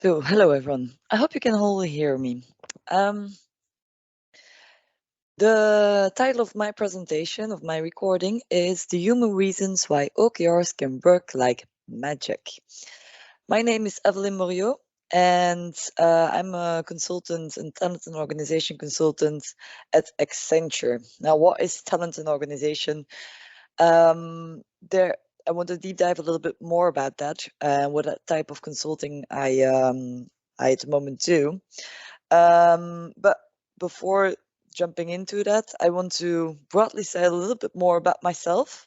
So, hello everyone. I hope you can all hear me. Um, the title of my presentation, of my recording, is The Human Reasons Why OKRs Can Work Like Magic. My name is Evelyn Morio, and I'm a consultant and talent and organization consultant at Accenture. Now, what is talent and organization? There, I want to deep dive a little bit more about that, what type of consulting I at the moment do. But before jumping into that, I want to broadly say a little bit more about myself.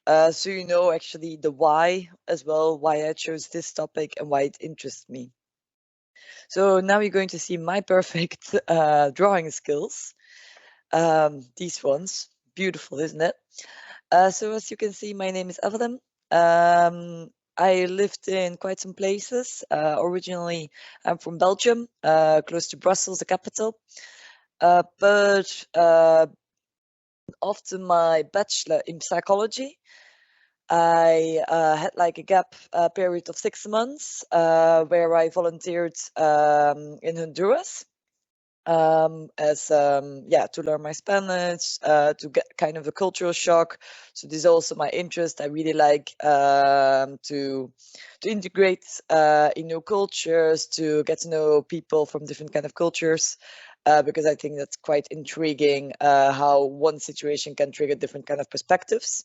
So you know actually the why as well, why I chose this topic and why it interests me. So now you're going to see my perfect drawing skills. These ones, beautiful, isn't it? So as you can see, my name is Evelyn. I lived in quite some places. Originally, I'm from Belgium, close to Brussels, the capital. But after my bachelor in psychology, I had like a gap period of 6 months where I volunteered in Honduras as to learn my Spanish, to get kind of a cultural shock. So this is also my interest. I really like to integrate in new cultures, to get to know people from different kind of cultures. Because I think that's quite intriguing how one situation can trigger different kind of perspectives.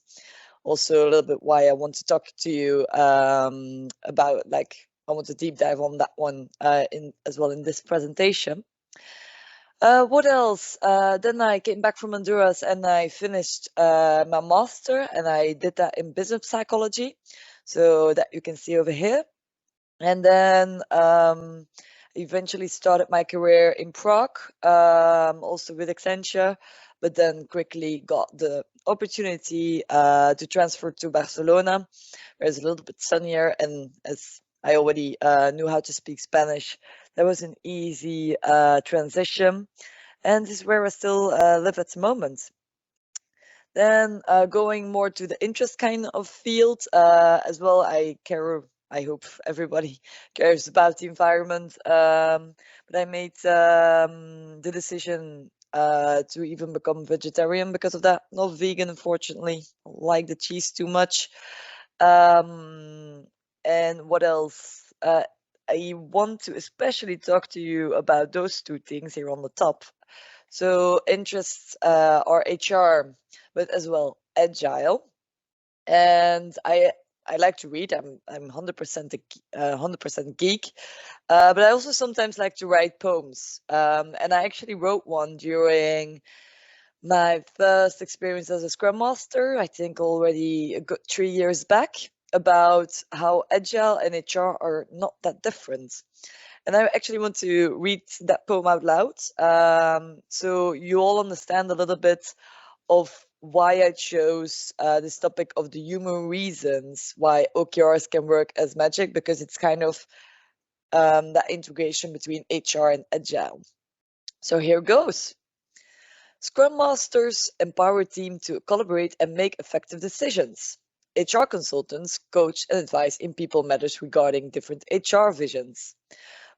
Also, a little bit why I want to talk to you about, like, I want to deep dive on that one in as well in this presentation. What else? Then I came back from Honduras and I finished my master, and I did that in business psychology, so that you can see over here. And then eventually started my career in Prague, also with Accenture, but then quickly got the opportunity to transfer to Barcelona, where it's a little bit sunnier, and as I already knew how to speak Spanish, that was an easy transition, and this is where I still live at the moment. Then going more to the interest kind of field as well, I care. I hope everybody cares about the environment, but I made the decision to even become vegetarian because of that. Not vegan, unfortunately. I like the cheese too much. And what else? I want to especially talk to you about those two things here on the top. So interests are HR, but as well agile. And I like to read. I'm 100% 100% geek, but I also sometimes like to write poems. And I actually wrote one during my first experience as a Scrum Master, I think already a good 3 years back, about how agile and HR are not that different. And I actually want to read that poem out loud, so you all understand a little bit of why I chose this topic of the human reasons why OKRs can work as magic, because it's kind of that integration between HR and agile. So here goes. Scrum Masters empower a team to collaborate and make effective decisions. HR consultants coach and advise in people matters regarding different HR visions.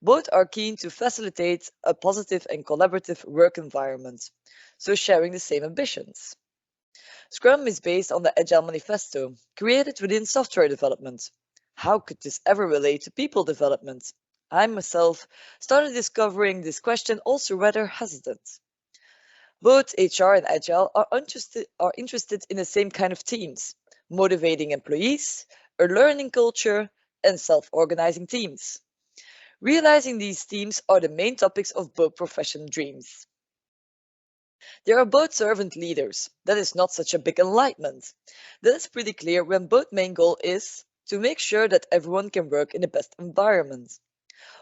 Both are keen to facilitate a positive and collaborative work environment, so sharing the same ambitions. Scrum is based on the Agile Manifesto, created within software development. How could this ever relate to people development? I myself started discovering this question also rather hesitant. Both HR and Agile are interested in the same kind of teams, motivating employees, a learning culture, and self-organizing teams. Realizing these teams are the main topics of both profession dreams. They are both servant leaders. That is not such a big enlightenment. That is pretty clear when both main goal is to make sure that everyone can work in the best environment.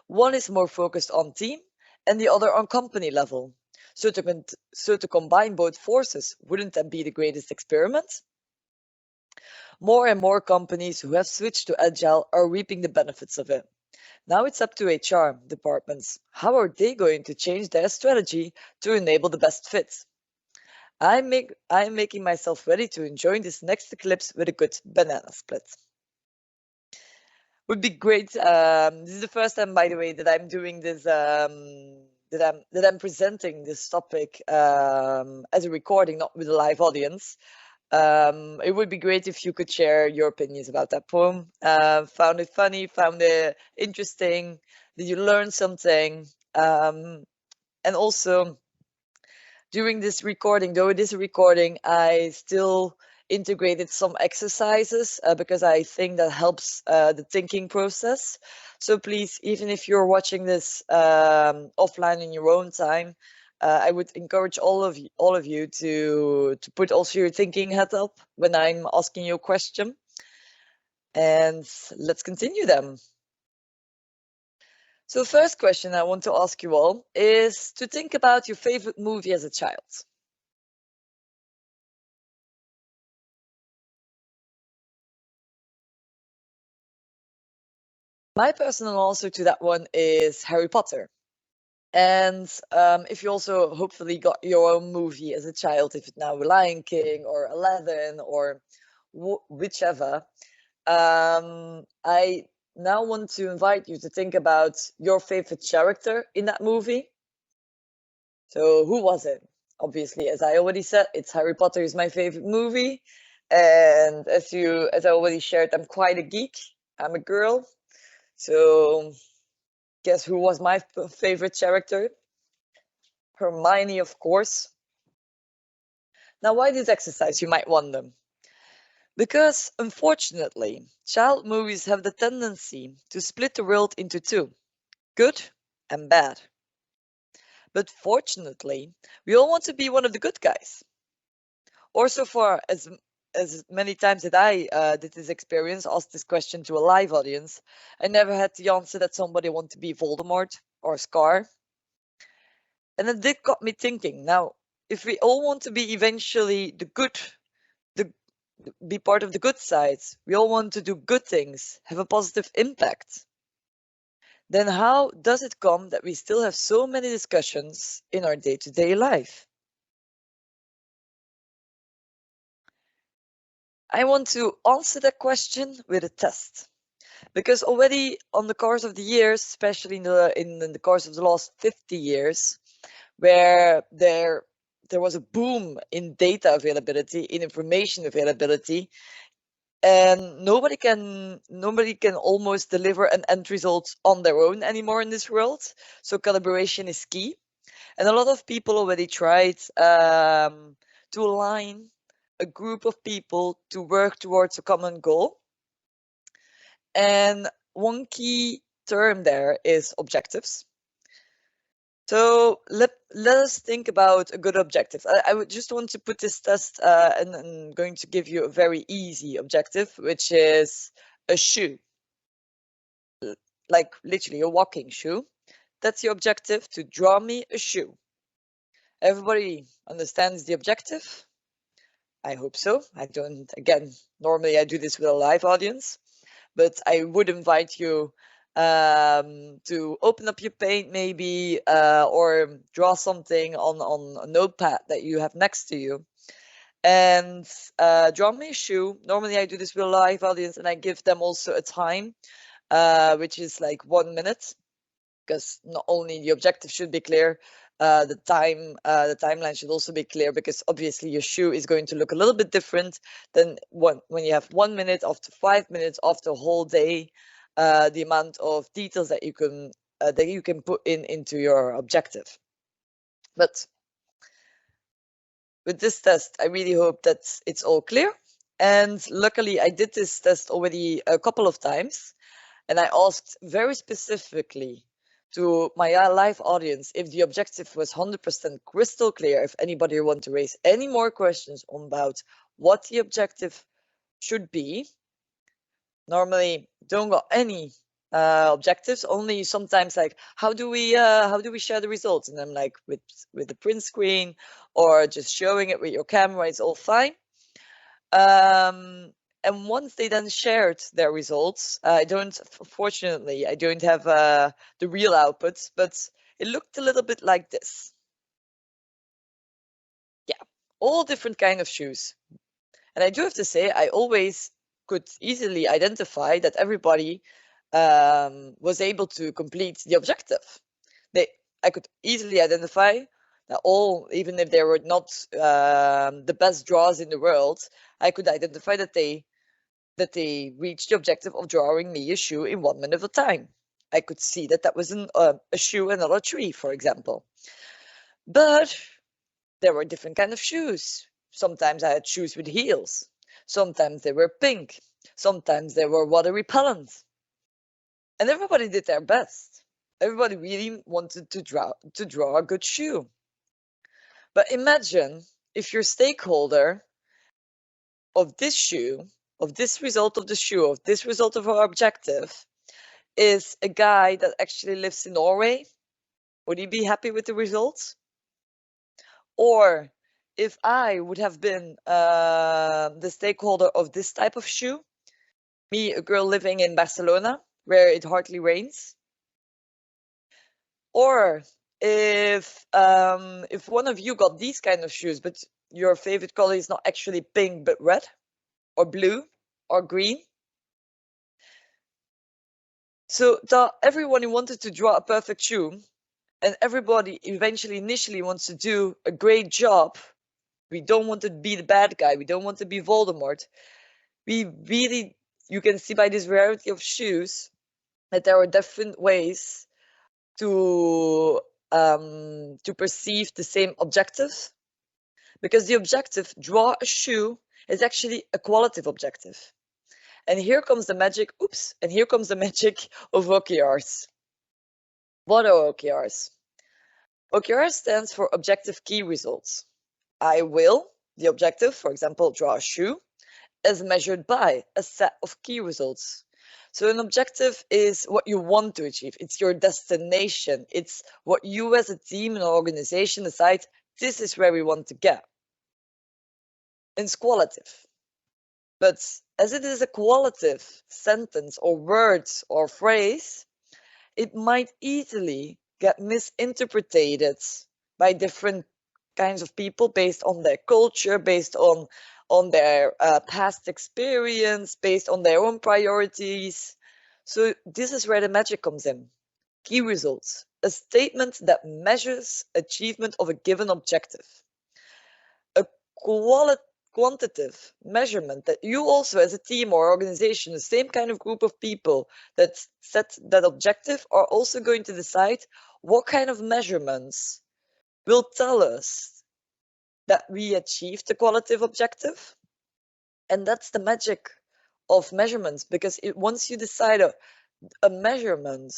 One is more focused on team and the other on company level. So to combine both forces, wouldn't that be the greatest experiment? More and more companies who have switched to Agile are reaping the benefits of it. Now it's up to HR departments. How are they going to change their strategy to enable the best fit? I'm making myself ready to enjoy this next eclipse with a good banana split. would be great. This is the first time, by the way, that I'm doing this. That I'm presenting this topic as a recording, not with a live audience. It would be great if you could share your opinions about that poem. Found it funny, found it interesting. Did you learn something? And also, during this recording, though it is a recording, I still integrated some exercises because I think that helps the thinking process. So please, even if you're watching this offline in your own time, I would encourage all of you to put also your thinking hat up when I'm asking you a question. And let's continue then. So first question I want to ask you all is to think about your favorite movie as a child. My personal answer to that one is Harry Potter. And if you also hopefully got your own movie as a child, if it's now Lion King or Aladdin or whichever, I now want to invite you to think about your favorite character in that movie. So who was it? Obviously, as I already said, it's Harry Potter is my favorite movie. And as I already shared, I'm quite a geek. I'm a girl. So guess who was my favorite character? Hermione, of course. Now, why this exercise, you might wonder? Because, unfortunately, child movies have the tendency to split the world into two, good and bad. But fortunately, we all want to be one of the good guys. Or so far as many times that I did this experience, asked this question to a live audience, I never had the answer that somebody want to be Voldemort or Scar. And it did got me thinking. Now, if we all want to be eventually be part of the good side, we all want to do good things, have a positive impact, then how does it come that we still have so many discussions in our day-to-day life? I want to answer that question with a test. Because already on the course of the years, especially in the course of the last 50 years, where there was a boom in data availability, in information availability, and nobody can almost deliver an end result on their own anymore in this world. So collaboration is key, and a lot of people already tried to align a group of people to work towards a common goal. And one key term there is objectives. So let us think about a good objective. I would just want to put this test, and I'm going to give you a very easy objective, which is a shoe, like literally a walking shoe. That's your objective, to draw me a shoe. Everybody understands the objective? I hope so. I don't, again, normally I do this with a live audience, but I would invite you to open up your paint maybe, or draw something on a notepad that you have next to you, and draw me a shoe. Normally I do this with a live audience, and I give them also a time, which is like 1 minute, because not only the objective should be clear, the timeline should also be clear, because obviously your shoe is going to look a little bit different than when you have 1 minute after 5 minutes after a whole day. The amount of details that you can put into your objective. But with this test, I really hope that it's all clear. And luckily, I did this test already a couple of times, and I asked very specifically to my live audience if the objective was 100% crystal clear, if anybody want to raise any more questions about what the objective should be. Normally don't got any objectives, only sometimes like how do we share the results, and I'm like with the print screen or just showing it with your camera, it's all fine. And once they then shared their results, fortunately, I don't have the real outputs, but it looked a little bit like this. Yeah, all different kind of shoes. And I do have to say, I always could easily identify that everybody was able to complete the objective. I could easily identify that even if they were not the best drawers in the world, I could identify that they reached the objective of drawing me a shoe in 1 minute of time. I could see that that was a shoe and not a tree, for example. But there were different kind of shoes. Sometimes I had shoes with heels. Sometimes they were pink. Sometimes they were water repellent. And everybody did their best. Everybody really wanted to draw a good shoe. But imagine if your stakeholder of this shoe, of this result of the shoe, of this result of our objective, is a guy that actually lives in Norway. Would he be happy with the results? Or if I would have been the stakeholder of this type of shoe, me, a girl living in Barcelona, where it hardly rains. Or if one of you got these kind of shoes, but your favorite color is not actually pink, but red, or blue, or green. So everyone wanted to draw a perfect shoe, and everybody initially wants to do a great job. We don't want to be the bad guy. We don't want to be Voldemort. You can see by this variety of shoes that there are different ways to perceive the same objective, because the objective, draw a shoe, is actually a qualitative objective. And here comes the magic, and here comes the magic of OKRs. What are OKRs? OKR stands for Objective Key Results. The objective, for example, draw a shoe, is measured by a set of key results. So an objective is what you want to achieve. It's your destination. It's what you as a team and organization decide, this is where we want to get. It's qualitative. But as it is a qualitative sentence or words or phrase, it might easily get misinterpreted by different kinds of people based on their culture, based on their past experience, based on their own priorities. So this is where the magic comes in. Key results, a statement that measures achievement of a given objective. A quantitative measurement that you also as a team or organization, the same kind of group of people that set that objective, are also going to decide what kind of measurements will tell us that we achieved the qualitative objective. And that's the magic of measurements, because once you decide a measurement,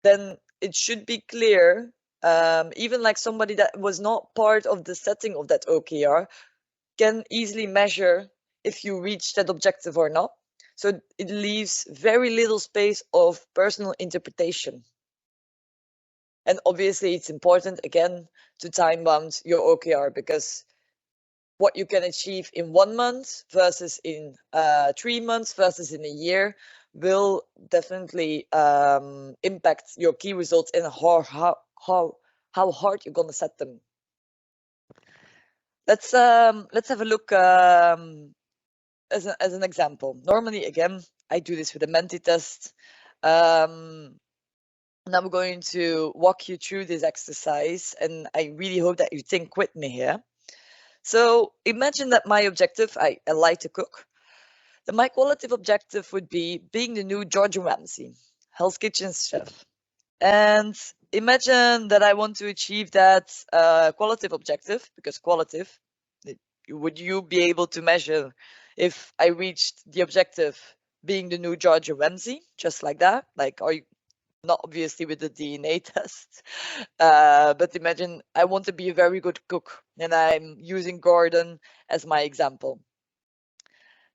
then it should be clear, even like somebody that was not part of the setting of that OKR can easily measure if you reach that objective or not. So it leaves very little space of personal interpretation. And obviously it's important, again, to time bound your OKR, because what you can achieve in 1 month versus in 3 months versus in a year will definitely impact your key results and how hard you're gonna set them. Let's have a look as an example. Normally, again, I do this with a mentee test. And I'm going to walk you through this exercise, and I really hope that you think with me here. So imagine that my objective, I like to cook. My qualitative objective would be being the new Gordon Ramsay, Hell's Kitchen chef. And imagine that I want to achieve that qualitative objective, because qualitative, would you be able to measure if I reached the objective being the new Gordon Ramsay, just like that? Like, are you, not obviously with the DNA test, but imagine I want to be a very good cook, and I'm using Gordon as my example.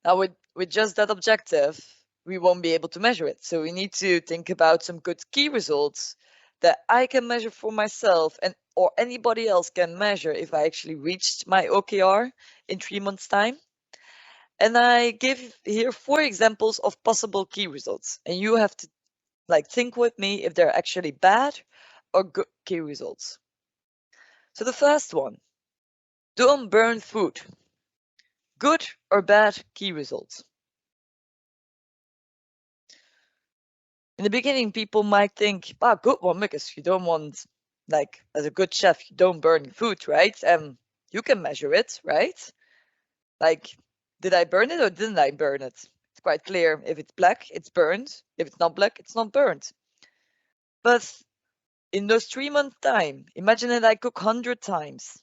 Now with just that objective, we won't be able to measure it. So we need to think about some good key results that I can measure for myself, and or anybody else can measure if I actually reached my OKR in 3 months' time. And I give here 4 examples of possible key results, and you have to think with me if they're actually bad or good key results. So the first one, don't burn food. Good or bad key results? In the beginning, people might think, "Ah, good one," because you don't want, like, as a good chef, you don't burn your food, right? You can measure it, right? Like, did I burn it or didn't I burn it? It's quite clear. If it's black, it's burned. If it's not black, it's not burned. But in those 3 months time, imagine that I cook 100 times,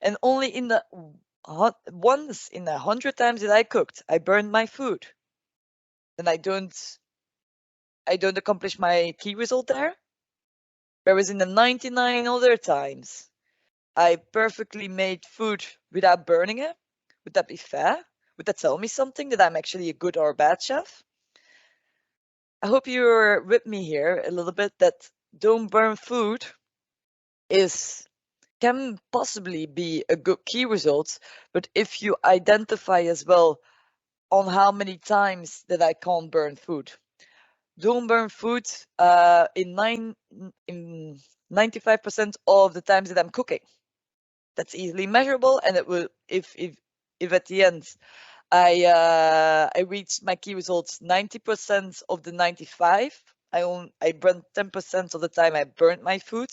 and only in the once in 100 times that I cooked, I burned my food. Then I don't accomplish my key result there. Whereas in the 99 other times, I perfectly made food without burning it. Would that be fair? Would that tell me something that I'm actually a good or a bad chef? I hope you're with me here a little bit, that don't burn food can possibly be a good key result, but if you identify as well on how many times that I can't burn food. Don't burn food in 95% of the times that I'm cooking. That's easily measurable, and it will, if at the end I reached my key results 90% of the 95, I burned 10% of the time I burnt my food,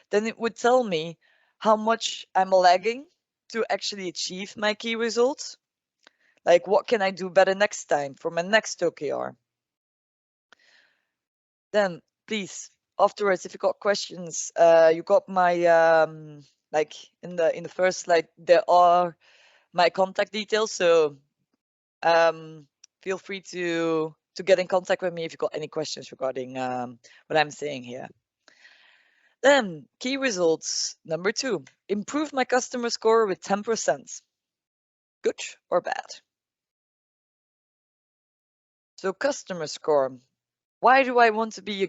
then it would tell me how much I'm lagging to actually achieve my key results. Like, what can I do better next time for my next OKR? Then please, afterwards, if you got questions, you got my like in the first slide, there are my contact details, so feel free to get in contact with me if you got any questions regarding what I'm saying here. Then key results number 2, improve my customer score with 10%. Good or bad? So customer score. Why would I want to be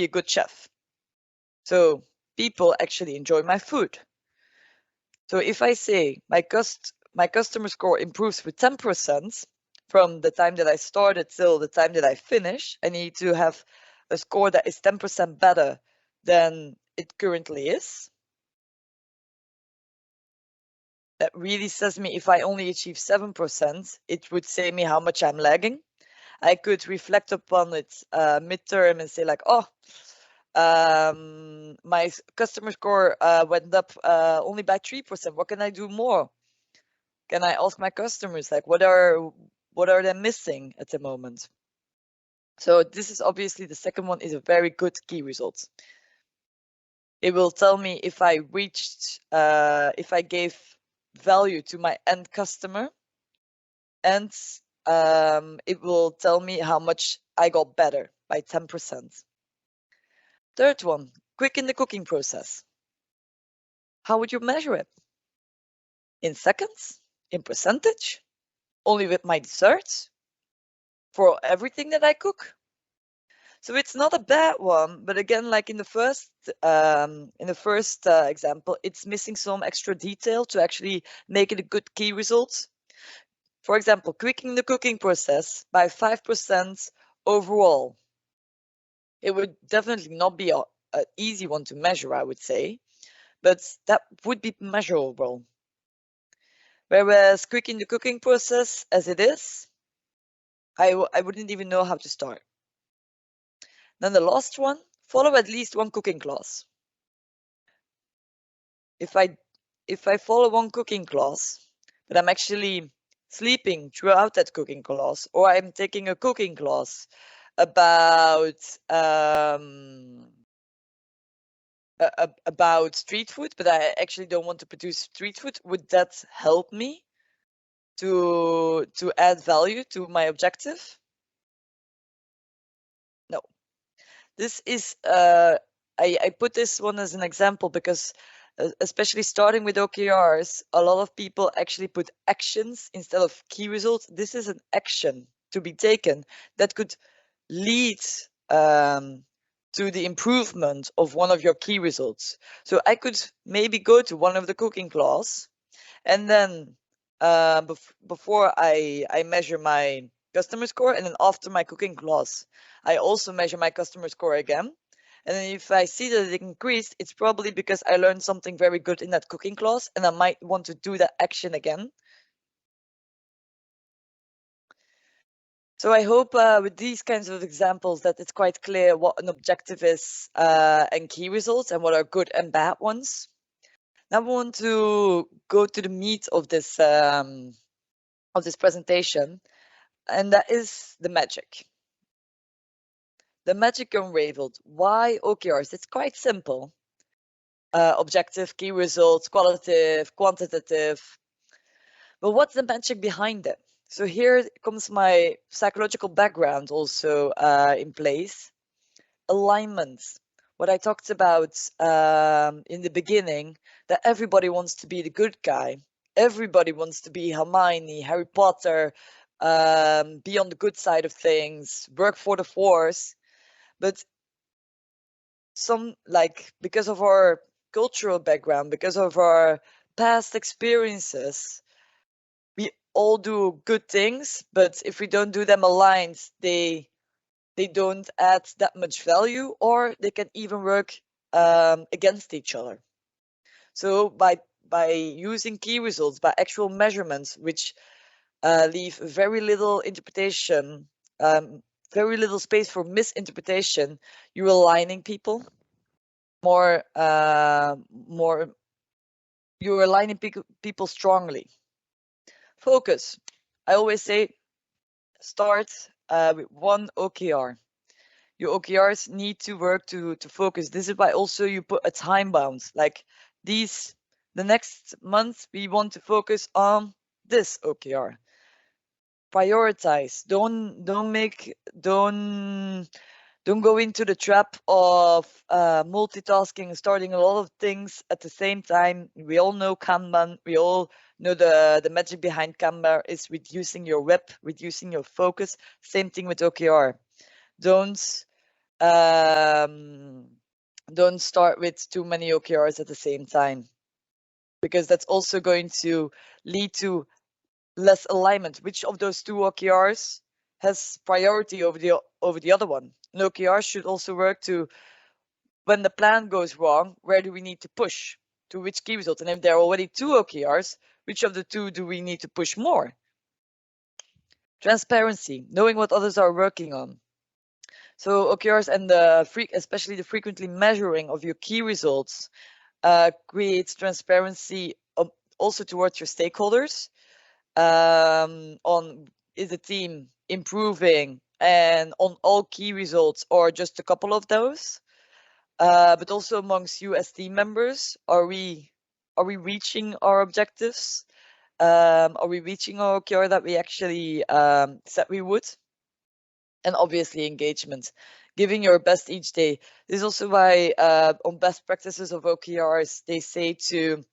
a good chef? So people actually enjoy my food. So if I say my customer score improves with 10% from the time that I started till the time that I finish, I need to have a score that is 10% better than it currently is. That really says me, if I only achieve 7%, it would say me how much I'm lagging. I could reflect upon it midterm and say like, oh, my customer score went up only by 3%. What can I do more? Can I ask my customers, like, what are they missing at the moment? So this is obviously, the second one is a very good key result. It will tell me if I reached, if I gave value to my end customer, and it will tell me how much I got better by 10%. Third one, quick in the cooking process. How would you measure it? In seconds? In percentage? Only with my desserts? For everything that I cook? So it's not a bad one, but again, like in the first example, it's missing some extra detail to actually make it a good key result. For example, quickening the cooking process by 5% overall. It would definitely not be an easy one to measure, I would say, but that would be measurable. Whereas quickening the cooking process as it is, I wouldn't even know how to start. Then the last one, follow at least one cooking class. If I follow one cooking class, but I'm actually sleeping throughout that cooking class, or I'm taking a cooking class about street food, but I actually don't want to produce street food, would that help me to add value to my objective? No. This is I put this one as an example because especially starting with OKRs, a lot of people actually put actions instead of key results. This is an action to be taken that could lead to the improvement of one of your key results. So I could maybe go to one of the cooking class, and then before I measure my customer score, and then after my cooking class, I also measure my customer score again. And then if I see that it increased, it's probably because I learned something very good in that cooking class, and I might want to do that action again. So I hope with these kinds of examples that it's quite clear what an objective is and key results and what are good and bad ones. Now we want to go to the meat of this presentation, and that is the magic. The magic unraveled. Why OKRs? It's quite simple. Objective, key results, qualitative, quantitative. But what's the magic behind it? So here comes my psychological background also in place. Alignment. What I talked about in the beginning, that everybody wants to be the good guy. Everybody wants to be Hermione, Harry Potter, be on the good side of things, work for the Force. But because of our cultural background, because of our past experiences, we all do good things, but if we don't do them aligned, they don't add that much value, or they can even work against each other. So by using key results, by actual measurements, which leave very little interpretation, very little space for misinterpretation, you're aligning people more. You're aligning people strongly. Focus. I always say start with one OKR. Your OKRs need to work to focus. This is why also you put a time bound. Like the next month we want to focus on this OKR. Prioritize. Don't go into the trap of multitasking and starting a lot of things at the same time. We all know Kanban. We all know the magic behind Kanban is reducing your whip, reducing your focus. Same thing with OKR. Don't start with too many OKRs at the same time, because that's also going to lead to less alignment. Which of those two OKRs has priority over the other one? An OKR should also work to, when the plan goes wrong, where do we need to push to which key result? And if there are already two OKRs, which of the two do we need to push more? Transparency, knowing what others are working on. So OKRs and especially the frequently measuring of your key results creates transparency also towards your stakeholders on is the team improving and on all key results or just a couple of those, but also amongst you as team members. Are we reaching our objectives? Are we reaching our OKR that we actually said we would? And obviously engagement, giving your best each day. This is also why on best practices of OKRs, they say to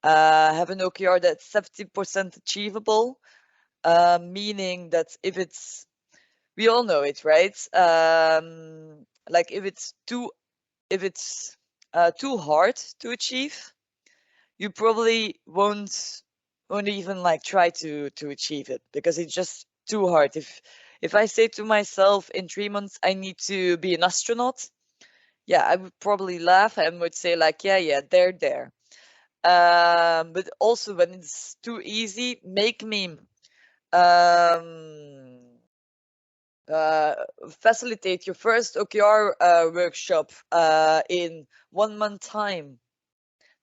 have an OKR that's 70% achievable, meaning that if it's, we all know it, right? Like if it's too hard to achieve, you probably won't even like try to achieve it, because it's just too hard. If I say to myself in 3 months I need to be an astronaut, yeah, I would probably laugh and would say like, yeah, they're there. But also when it's too easy, make me facilitate your first OKR workshop in 1 month time.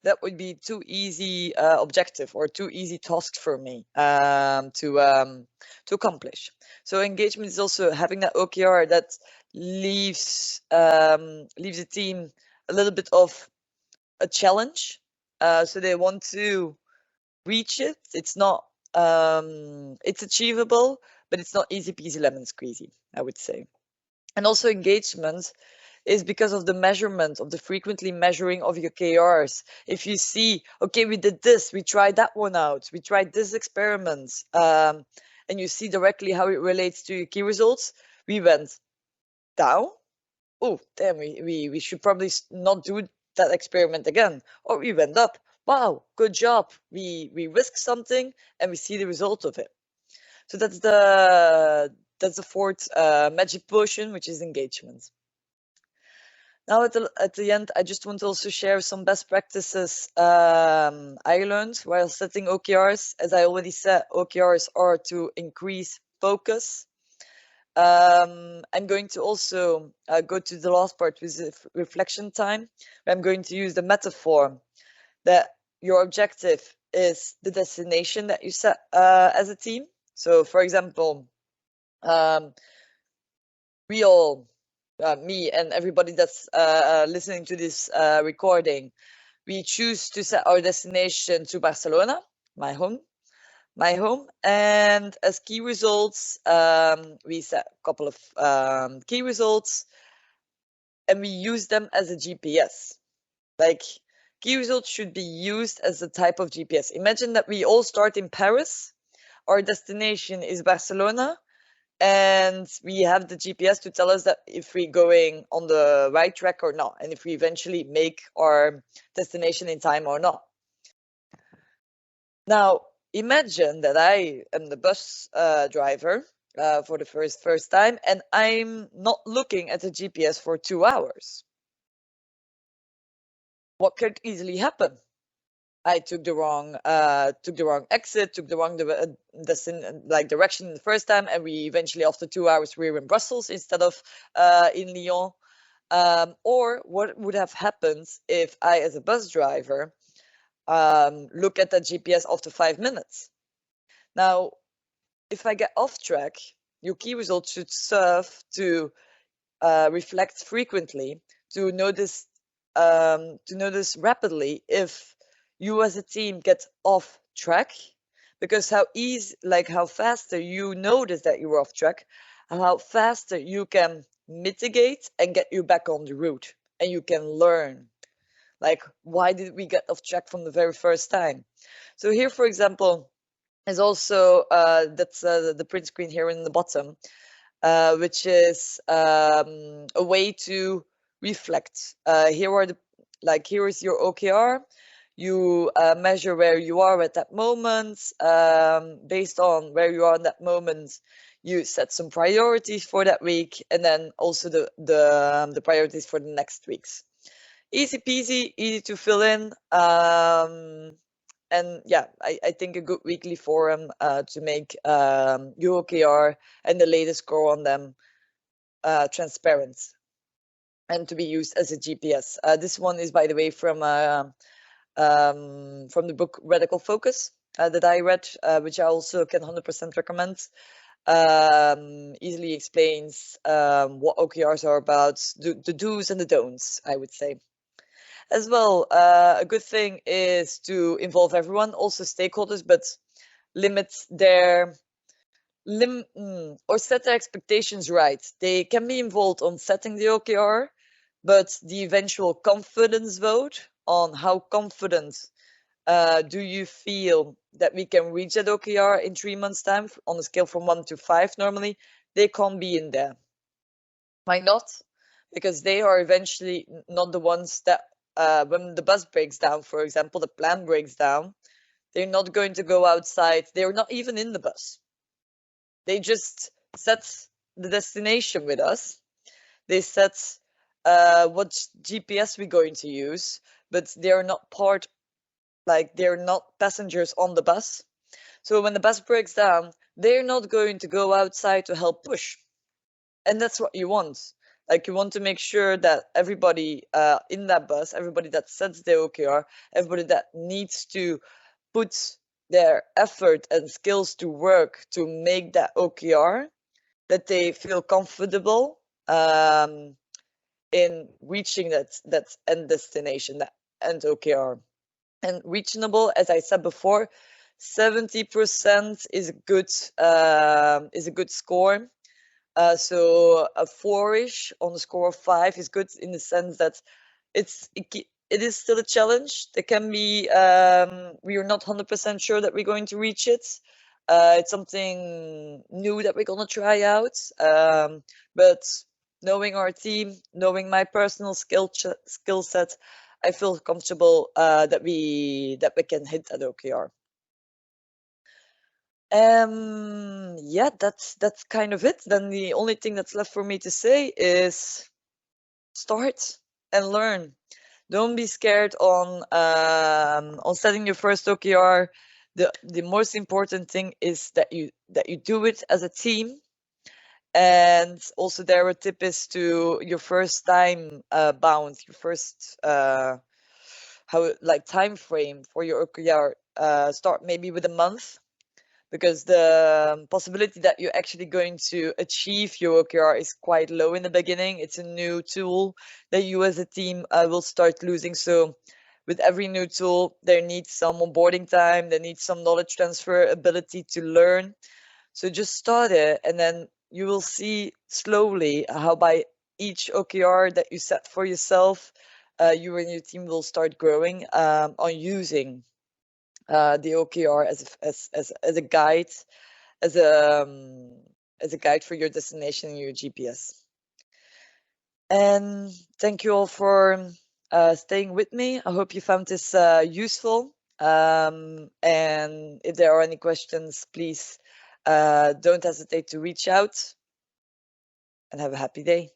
That would be too easy objective or too easy task for me to accomplish. So engagement is also having that OKR that leaves the team a little bit of a challenge. So they want to reach it. It's not it's achievable, but it's not easy peasy lemon squeezy, I would say. And also engagement is because of the measurement, of the frequently measuring of your KRs. If you see, okay, we did this, we tried that one out, we tried this experiment, and you see directly how it relates to your key results, we went down. Oh, damn, we should probably not do that experiment again. Or we went up. Wow, good job. We risked something and we see the result of it. So that's the fourth magic potion, which is engagement. Now at the end, I just want to also share some best practices I learned while setting OKRs. As I already said, OKRs are to increase focus. I'm going to also go to the last part with reflection time. I'm going to use the metaphor that your objective is the destination that you set as a team. So, for example, we all, me and everybody that's listening to this recording, we choose to set our destination to Barcelona, my home. And as key results, we set a couple of key results and we use them as a GPS. Like, key results should be used as a type of GPS. Imagine that we all start in Paris, our destination is Barcelona, and we have the GPS to tell us that if we're going on the right track or not, and if we eventually make our destination in time or not. Now, imagine that I am the bus driver for the first time, and I'm not looking at the GPS for 2 hours. What could easily happen? I took the wrong exit, took the wrong direction the first time, and we eventually, after 2 hours, we were in Brussels instead of in Lyon. Or what would have happened if I, as a bus driver, look at the GPS after 5 minutes? Now, if I get off track, your key results should serve to reflect frequently, to notice rapidly if you as a team get off track, because how faster you notice that you're off track, and how faster you can mitigate and get you back on the route, and you can learn, like, why did we get off track from the very first time? So here, for example, is also that's the print screen here in the bottom, which is a way to reflect. Here is your OKR. You measure where you are at that moment. Based on where you are in that moment, you set some priorities for that week, and then also the priorities for the next weeks. Easy peasy, easy to fill in. And yeah, I think a good weekly forum to make your OKR and the latest score on them transparent and to be used as a GPS. This one is, by the way, from the book Radical Focus that I read, which I also can 100% recommend. Easily explains what OKRs are about, the do's and the don'ts, I would say. As well, a good thing is to involve everyone, also stakeholders, but limit their or set their expectations right. They can be involved on setting the OKR, but the eventual confidence vote on how confident do you feel that we can reach that OKR in 3 months' time on a scale from 1 to 5 normally, they can't be in there. Why not? Because they are eventually not the ones that when the bus breaks down, for example, the plan breaks down, they're not going to go outside. They're not even in the bus. They just set the destination with us. They set what GPS we're going to use, but they're not they're not passengers on the bus. So when the bus breaks down, they're not going to go outside to help push. And that's what you want. Like, you want to make sure that everybody in that bus, everybody that sets the OKR, everybody that needs to put their effort and skills to work to make that OKR, that they feel comfortable in reaching that end destination, that end OKR. And reachable, as I said before, 70% is a good score. So a 4-ish on the score of 5 is good in the sense that it is still a challenge. There can be we are not 100% sure that we're going to reach it. It's something new that we're gonna try out. But knowing our team, knowing my personal skill set, I feel comfortable that we can hit that OKR. Yeah, that's kind of it. Then the only thing that's left for me to say is start and learn. Don't be scared on setting your first OKR. The most important thing is that you do it as a team, And also there a tip is to your first time bound, your first how like time frame for your OKR, start maybe with a month, because the possibility that you're actually going to achieve your OKR is quite low in the beginning. It's a new tool that you as a team will start losing. So with every new tool, there needs some onboarding time, there needs some knowledge transfer, ability to learn. So just start it, and then you will see slowly how by each OKR that you set for yourself, you and your team will start growing on using the OKR as a guide, as a guide for your destination and your GPS. And thank you all for staying with me. I hope you found this useful. And if there are any questions, please don't hesitate to reach out, and have a happy day.